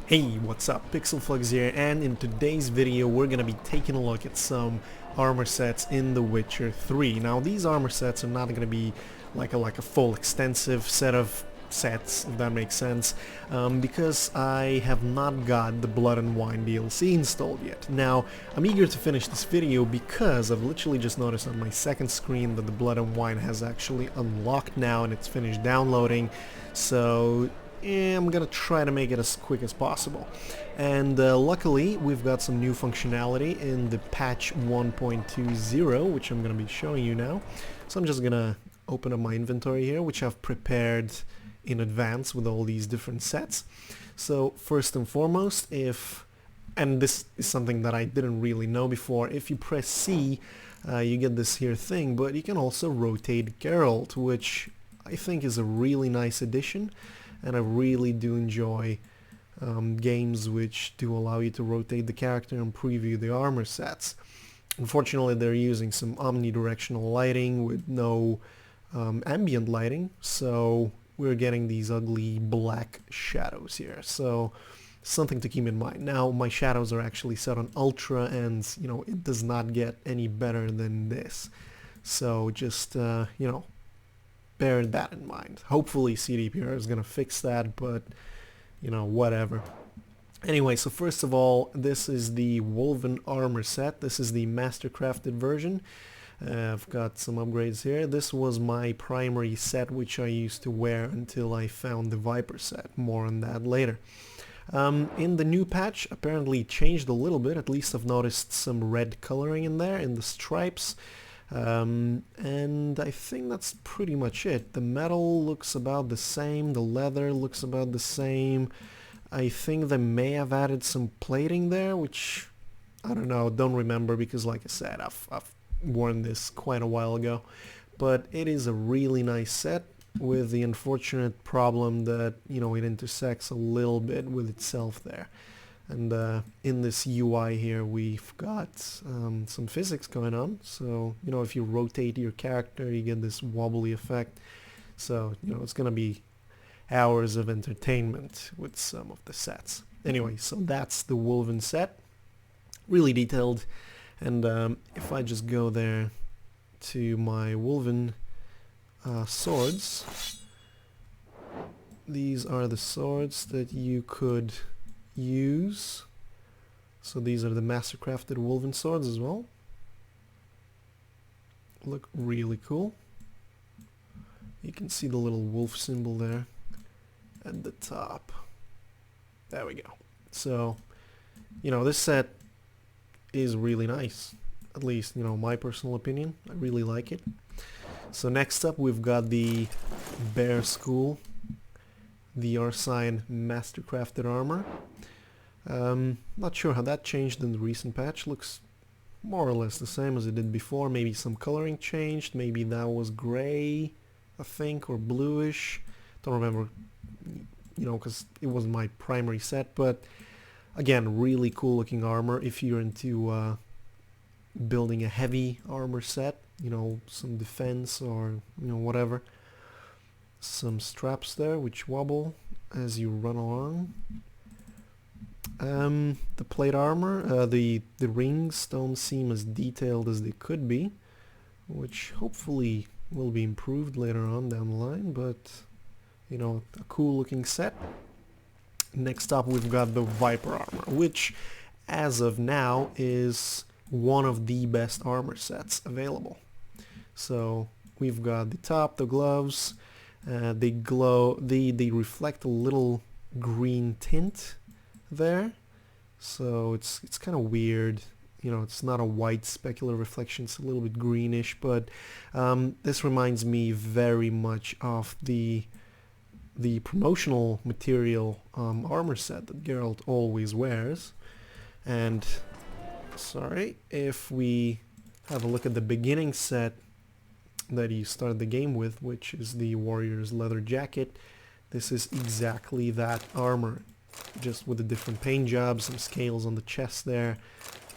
Hey, what's up? Pixelflux here, and in today's video we're gonna be taking a look at some armor sets in The Witcher 3. Now these armor sets are not gonna be like a full extensive set of sets, if that makes sense, because I have not got the Blood and Wine DLC installed yet. Now, I'm eager to finish this video because I've literally just noticed on my second screen that the Blood and Wine has actually unlocked now and it's finished downloading, so I'm gonna try to make it as quick as possible. And luckily we've got some new functionality in the patch 1.20, which I'm gonna be showing you now. So I'm just gonna open up my inventory here, which I've prepared in advance with all these different sets. So first and foremost, and this is something that I didn't really know before, if you press C you get this here thing, but you can also rotate Geralt, which I think is a really nice addition. And I really do enjoy games which do allow you to rotate the character and preview the armor sets. Unfortunately, they're using some omnidirectional lighting with no ambient lighting, so we're getting these ugly black shadows here. So something to keep in mind. Now my shadows are actually set on ultra, and it does not get any better than this. So just bear that in mind. Hopefully CDPR is gonna fix that, but whatever. Anyway, so first of all, this is the Wolven armor set. This is the mastercrafted version. I've got some upgrades here. This was my primary set, which I used to wear until I found the Viper set. More on that later. In the new patch, apparently it changed a little bit. At least I've noticed some red coloring in there in the stripes. And I think that's pretty much it. The metal looks about the same, the leather looks about the same. I think they may have added some plating there, which I don't know, don't remember, because like I said, I've worn this quite a while ago. But it is a really nice set, with the unfortunate problem that it intersects a little bit with itself there. And in this UI here we've got some physics going on, so if you rotate your character you get this wobbly effect, so it's gonna be hours of entertainment with some of the sets. Anyway, so that's the Wolven set, really detailed. And if I just go there to my Wolven swords, these are the swords that you could use. So these are the mastercrafted Wolven Swords as well. Look really cool. You can see the little wolf symbol there at the top. There we go. So this set is really nice, at least my personal opinion. I really like it. So next up we've got the Bear School, the Arsign mastercrafted armor. Not sure how that changed in the recent patch. Looks more or less the same as it did before. Maybe some coloring changed. Maybe that was gray, I think, or bluish. Don't remember, because it wasn't my primary set. But again, really cool looking armor if you're into building a heavy armor set. Some defense or whatever. Some straps there which wobble as you run along. The plate armor, the rings don't seem as detailed as they could be, which hopefully will be improved later on down the line, but a cool looking set. Next up we've got the Viper armor, which as of now is one of the best armor sets available. So we've got the top, the gloves, they glow, they reflect a little green tint there, so it's kind of weird. It's not a white specular reflection, it's a little bit greenish, but this reminds me very much of the promotional material armor set that Geralt always wears. And if we have a look at the beginning set that you start the game with, which is the Warrior's leather jacket, this is exactly that armor, just with a different paint job, some scales on the chest there,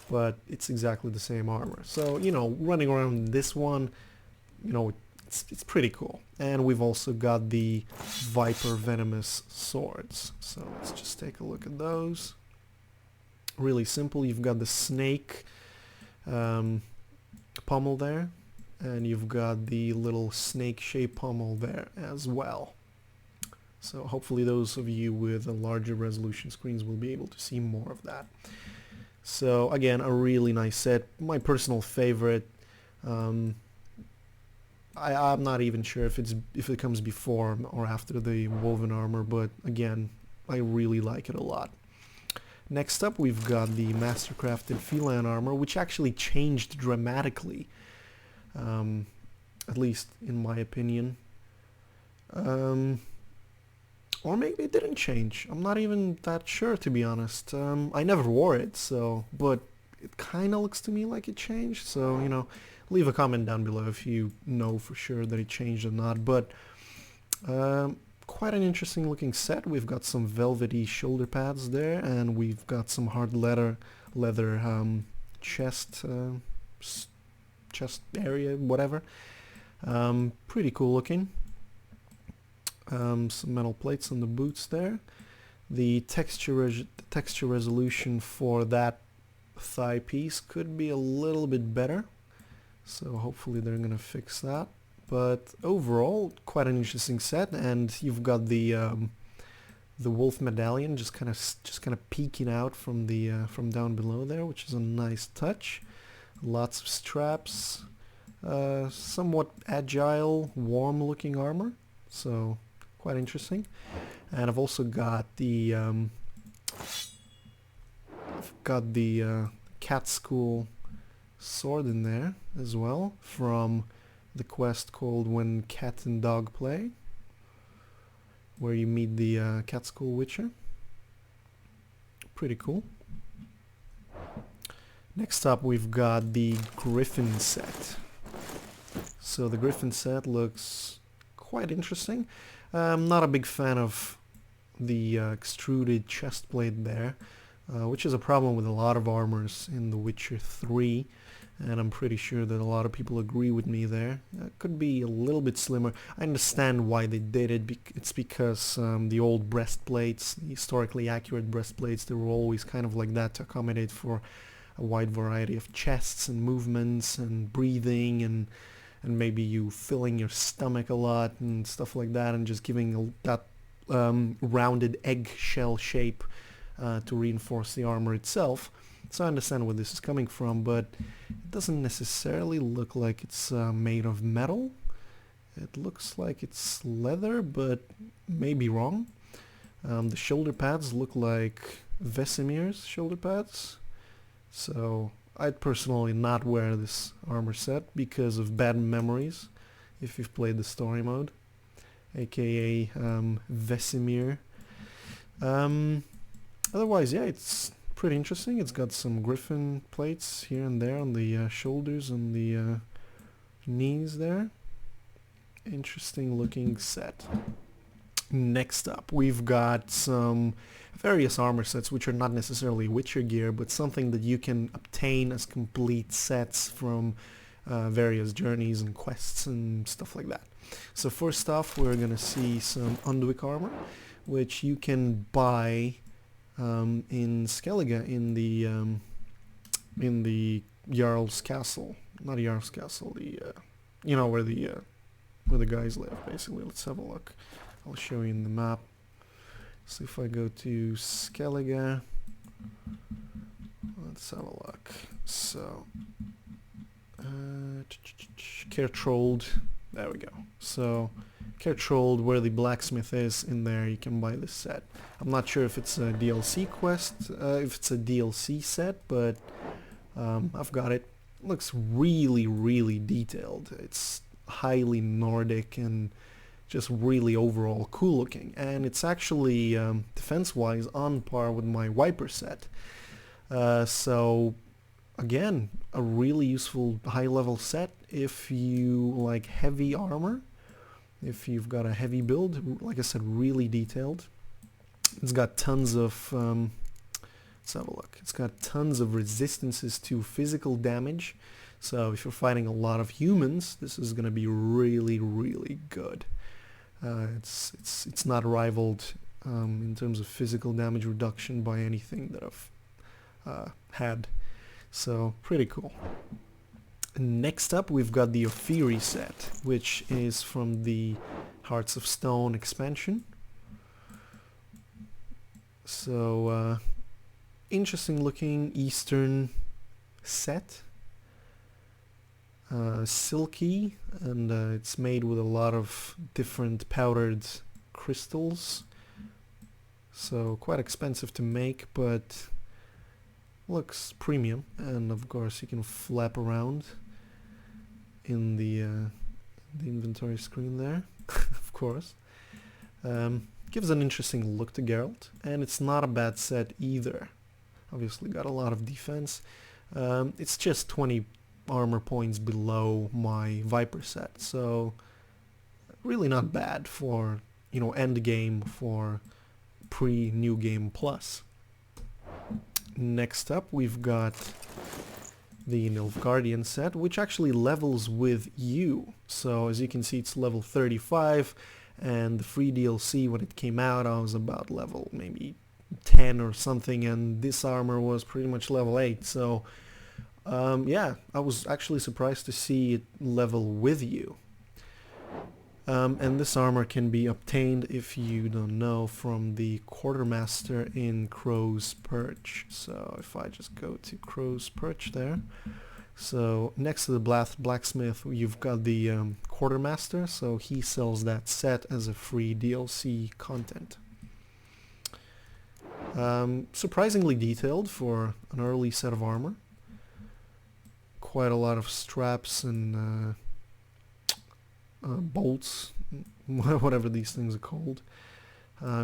but it's exactly the same armor. So running around this one, it's pretty cool. And we've also got the Viper Venomous Swords. So let's just take a look at those. Really simple. You've got the snake pommel there, and you've got the little snake-shaped pommel there as well. So hopefully those of you with a larger resolution screens will be able to see more of that. So again, a really nice set, my personal favorite. I'm not even sure if it comes before or after the woven armor, but again, I really like it a lot. Next up, we've got the mastercrafted feline armor, which actually changed dramatically, at least in my opinion. Or maybe it didn't change. I'm not even that sure, to be honest. I never wore it, so, but it kind of looks to me like it changed. So, you know, leave a comment down below if you know for sure that it changed or not. But quite an interesting looking set. We've got some velvety shoulder pads there, and we've got some hard leather chest area, whatever. Pretty cool looking. Some metal plates on the boots there. The texture resolution for that thigh piece could be a little bit better, so hopefully they're gonna fix that. But overall, quite an interesting set, and you've got the wolf medallion just kind of peeking out from the from down below there, which is a nice touch. Lots of straps, somewhat agile, warm-looking armor, so quite interesting. And I've also got the cat school sword in there as well, from the quest called When Cat and Dog Play, where you meet the cat school witcher. Pretty cool. Next up, we've got the Gryphon set. So the Gryphon set looks quite interesting. I'm not a big fan of the extruded chest plate there, which is a problem with a lot of armors in The Witcher 3, and I'm pretty sure that a lot of people agree with me there. It could be a little bit slimmer. I understand why they did it. It's because the old breastplates, the historically accurate breastplates, they were always kind of like that to accommodate for a wide variety of chests and movements and breathing and maybe you filling your stomach a lot and stuff like that, and just giving that rounded eggshell shape to reinforce the armor itself. So I understand where this is coming from, but it doesn't necessarily look like it's made of metal. It looks like it's leather, but may be wrong. The shoulder pads look like Vesemir's shoulder pads, so I'd personally not wear this armor set because of bad memories if you've played the story mode, aka Vesemir. Otherwise, yeah, it's pretty interesting. It's got some Gryphon plates here and there on the shoulders and the knees there. Interesting looking set. Next up, we've got some various armor sets which are not necessarily Witcher gear, but something that you can obtain as complete sets from various journeys and quests and stuff like that. So first off, we're gonna see some Undwick armor, which you can buy in Skellige in the Jarl's Castle. Not Jarl's Castle, the you know, where the guys live, basically. Let's have a look. I'll show you in the map. So if I go to Skellige, let's have a look. So Kertrold, there we go. So Kertrold, where the blacksmith is, in there you can buy this set. I'm not sure if it's a DLC quest, if it's a DLC set, but I've got it. It looks really, really detailed. It's highly Nordic and just really overall cool looking, and it's actually defense wise on par with my Wiper set. So again, a really useful high level set if you like heavy armor, if you've got a heavy build. Like I said, really detailed. It's got tons of let's have a look. It's got tons of resistances to physical damage, So if you're fighting a lot of humans, this is going to be really, really good. It's not rivaled in terms of physical damage reduction by anything that I've had. So pretty cool. Next up, we've got the Affero Set, which is from the Hearts of Stone expansion. So interesting looking Eastern set. Silky, and it's made with a lot of different powdered crystals, so quite expensive to make, but looks premium. And of course you can flap around in the inventory screen there. Of course, gives an interesting look to Geralt, and it's not a bad set either. Obviously got a lot of defense. It's just 20 armor points below my Viper set, so really not bad for, you know, end game, for pre-new game plus. Next up, we've got the Nilfgaardian set, which actually levels with you. So as you can see, it's level 35, and the free DLC when it came out, I was about level maybe 10 or something, and this armor was pretty much level 8. So yeah, I was actually surprised to see it level with you. And this armor can be obtained, if you don't know, from the quartermaster in Crow's Perch. So if I just go to Crow's Perch there, so next to the blacksmith you've got the quartermaster, so he sells that set as a free DLC content. Surprisingly detailed for an early set of armor. Quite a lot of straps and bolts, whatever these things are called.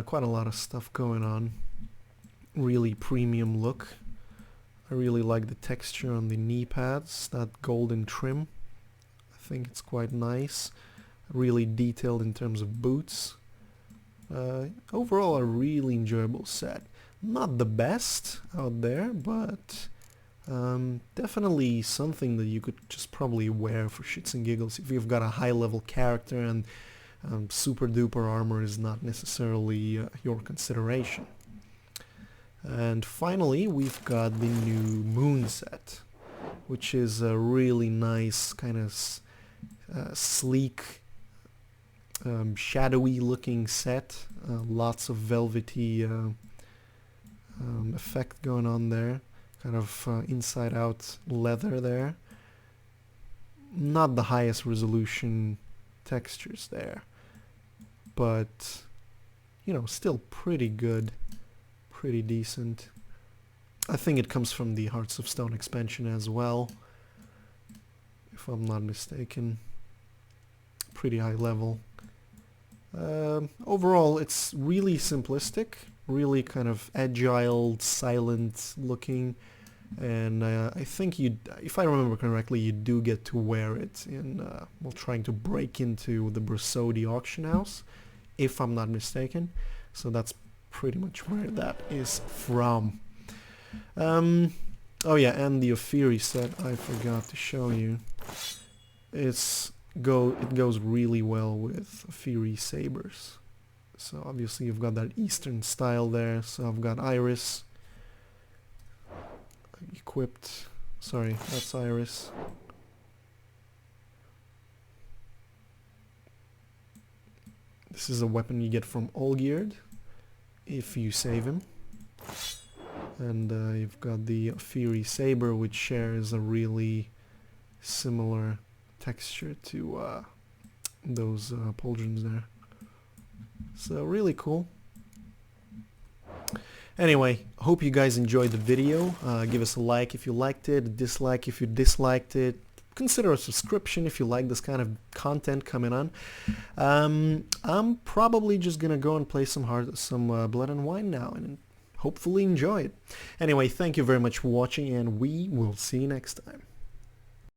Quite a lot of stuff going on. Really premium look. I really like the texture on the knee pads, that golden trim. I think it's quite nice. Really detailed in terms of boots. Overall a really enjoyable set. Not the best out there, but definitely something that you could just probably wear for shits and giggles if you've got a high level character and super duper armor is not necessarily your consideration. And finally we've got the new Moon set, which is a really nice kind of sleek, shadowy looking set. Lots of velvety effect going on there. Kind of inside out leather there. Not the highest resolution textures there, but you know, still pretty good, pretty decent. I think it comes from the Hearts of Stone expansion as well, if I'm not mistaken. Pretty high level. Overall it's really simplistic, really kind of agile, silent looking, and I think if I remember correctly, you do get to wear it in while trying to break into the Brasodi auction house, if I'm not mistaken. So that's pretty much where that is from. Oh yeah, and the Affero set I forgot to show you. It goes really well with Affero Sabers. So obviously you've got that Eastern style there. So I've got Iris equipped. Sorry, that's Iris. This is a weapon you get from Olgierd if you save him. And you've got the Affero Saber, which shares a really similar texture to those pauldrons there. So really cool. Anyway, hope you guys enjoyed the video. Give us a like if you liked it, a dislike if you disliked it. Consider a subscription if you like this kind of content coming on. I'm probably just gonna go and play some Blood and Wine now and hopefully enjoy it. Anyway, thank you very much for watching, and we will see you next time.